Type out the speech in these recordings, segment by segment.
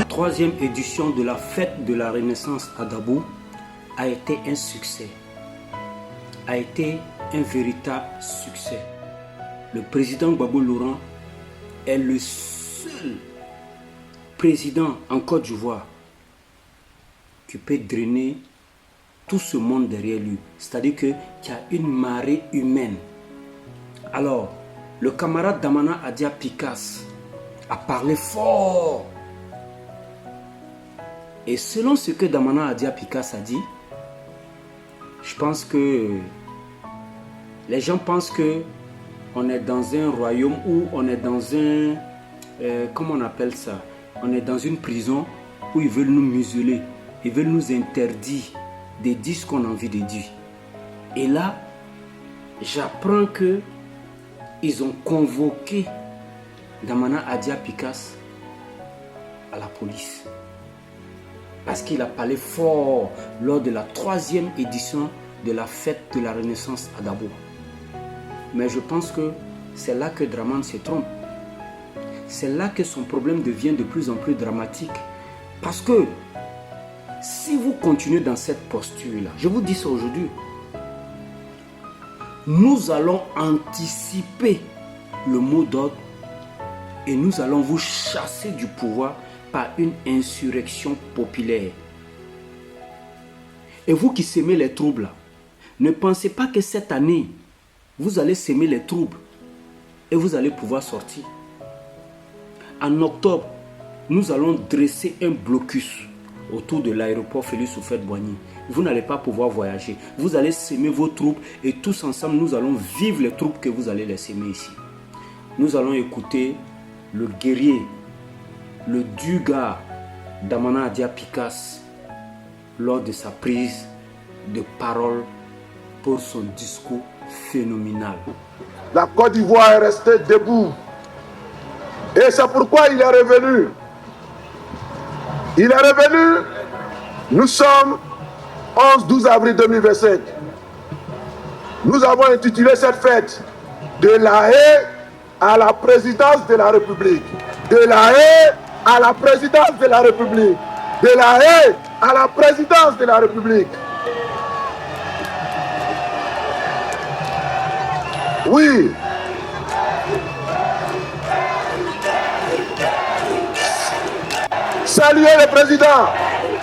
Troisième édition de la fête de la Renaissance à Dabo a été un succès, a été un véritable succès. Le président Gbagbo Laurent est le seul président en Côte d'Ivoire qui peut drainer tout ce monde derrière lui. C'est-à-dire qu'il y a une marée humaine. Alors, le camarade Damana Adia Picasse a parlé fort. Et selon ce que Damana Adia Picasse a dit, je pense que les gens pensent que on est dans un royaume où on est dans un... comment on appelle ça? On est dans une prison où ils veulent nous museler. Ils veulent nous interdire de dire ce qu'on a envie de dire. Et là, j'apprends que ils ont convoqué Damana Adia Picasse à la police. Parce qu'il a parlé fort lors de la 3e édition de la fête de la Renaissance à Dabo. Mais je pense que c'est là que Dramane se trompe. C'est là que son problème devient de plus en plus dramatique. Parce que si vous continuez dans cette posture-là, je vous dis ça aujourd'hui, nous allons anticiper le mot d'ordre et nous allons vous chasser du pouvoir par une insurrection populaire. Et vous qui semez les troubles, là, ne pensez pas que cette année, vous allez semer les troubles et vous allez pouvoir sortir. En octobre, nous allons dresser un blocus autour de l'aéroport Félix Houphouët-Boigny. Vous n'allez pas pouvoir voyager. Vous allez semer vos troupes et tous ensemble, nous allons vivre les troupes que vous allez les semer ici. Nous allons écouter le guerrier, le Duga Damana Adia Picasse lors de sa prise de parole pour son discours phénoménal. La Côte d'Ivoire est restée debout. Et c'est pourquoi il est revenu. Il est revenu. Nous sommes 11-12 avril 2025. Nous avons intitulé cette fête de la haie à la présidence de la République. De la haie à la présidence de la République. De la haie à la présidence de la République. Oui. Saluez le président.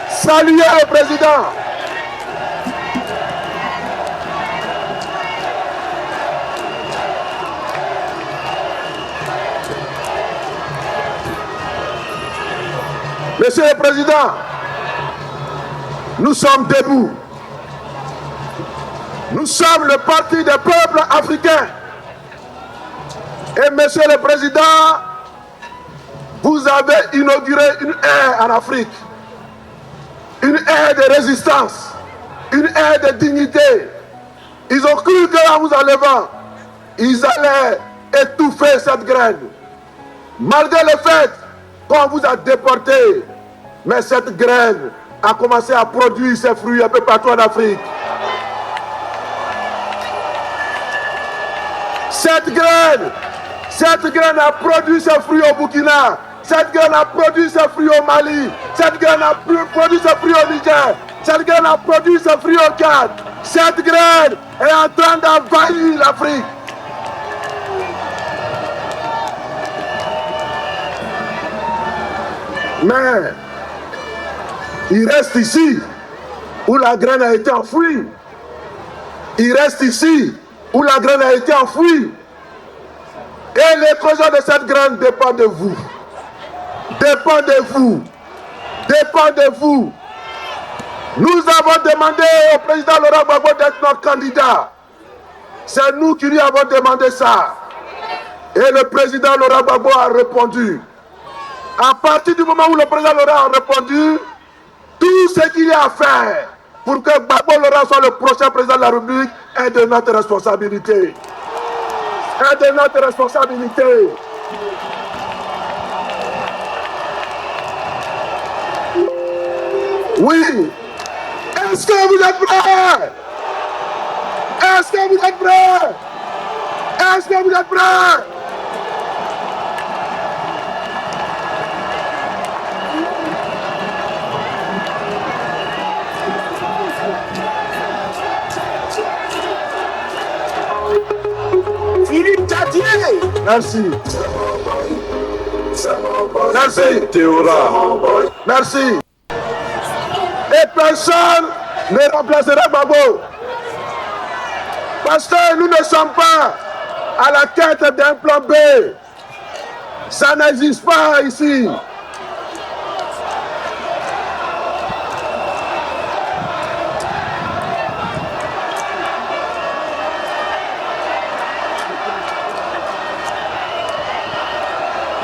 Saluez le président. Monsieur le Président, nous sommes debout. Nous sommes le parti des peuples africains. Et Monsieur le Président, vous avez inauguré une ère en Afrique. Une ère de résistance. Une ère de dignité. Ils ont cru qu'en vous enlevant, ils allaient étouffer cette graine. Malgré le fait qu'on vous a déporté, mais cette graine a commencé à produire ses fruits un peu partout en Afrique. Cette graine a produit ses fruits au Burkina. Cette graine a produit ses fruits au Mali. Cette graine a produit ses fruits au Niger. Cette graine a produit ses fruits au Tchad. Cette graine est en train d'envahir l'Afrique. Mais il reste ici où la graine a été enfouie. Il reste ici où la graine a été enfouie. Et l'éclosion de cette graine dépend de vous. Dépend de vous. Dépend de vous. Nous avons demandé au président Laurent Gbagbo d'être notre candidat. C'est nous qui lui avons demandé ça. Et le président Laurent Gbagbo a répondu. À partir du moment où le président Laurent a répondu, tout ce qu'il y a à faire pour que Gbagbo Laurent soit le prochain président de la République est de notre responsabilité. Est de notre responsabilité. Oui. Est-ce que vous êtes prêts? Est-ce que vous êtes prêts? Est-ce que vous êtes prêts? Philippe Tatier. Merci. Merci. Théora. Merci. Et personne ne remplacera Gbagbo. Parce que nous ne sommes pas à la quête d'un plan B. Ça n'existe pas ici.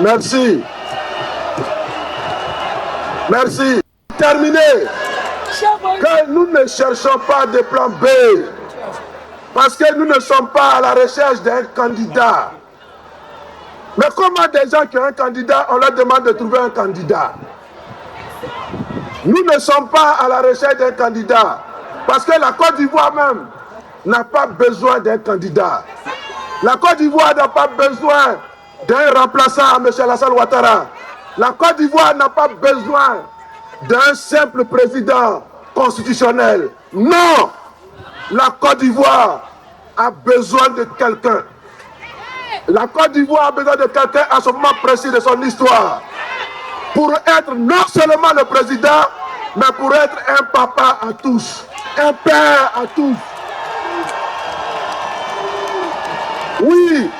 Merci. Merci. Terminé. Que nous ne cherchons pas de plan B. Parce que nous ne sommes pas à la recherche d'un candidat. Mais comment des gens qui ont un candidat, on leur demande de trouver un candidat? Nous ne sommes pas à la recherche d'un candidat. Parce que la Côte d'Ivoire même n'a pas besoin d'un candidat. La Côte d'Ivoire n'a pas besoin d'un remplaçant à M. Alassane Ouattara. La Côte d'Ivoire n'a pas besoin d'un simple président constitutionnel. Non! La Côte d'Ivoire a besoin de quelqu'un. La Côte d'Ivoire a besoin de quelqu'un à ce moment précis de son histoire. Pour être non seulement le président, mais pour être un papa à tous. Un père à tous. Oui,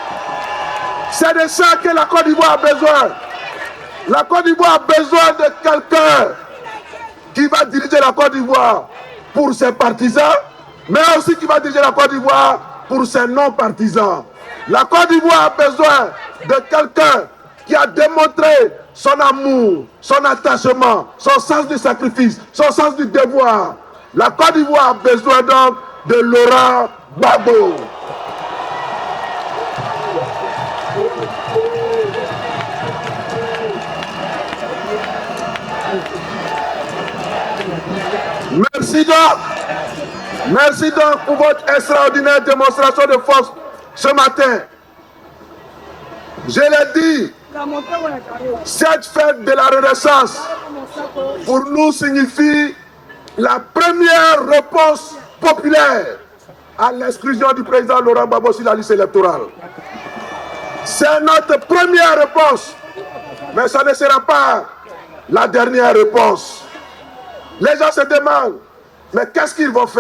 c'est de ça que la Côte d'Ivoire a besoin. La Côte d'Ivoire a besoin de quelqu'un qui va diriger la Côte d'Ivoire pour ses partisans, mais aussi qui va diriger la Côte d'Ivoire pour ses non-partisans. La Côte d'Ivoire a besoin de quelqu'un qui a démontré son amour, son attachement, son sens du sacrifice, son sens du devoir. La Côte d'Ivoire a besoin donc de Laurent Gbagbo. Merci donc pour votre extraordinaire démonstration de force ce matin. Je l'ai dit, cette fête de la Renaissance pour nous signifie la première réponse populaire à l'exclusion du président Laurent Gbagbo sur la liste électorale. C'est notre première réponse, mais ça ne sera pas la dernière réponse. Les gens se demandent, mais qu'est-ce qu'ils vont faire?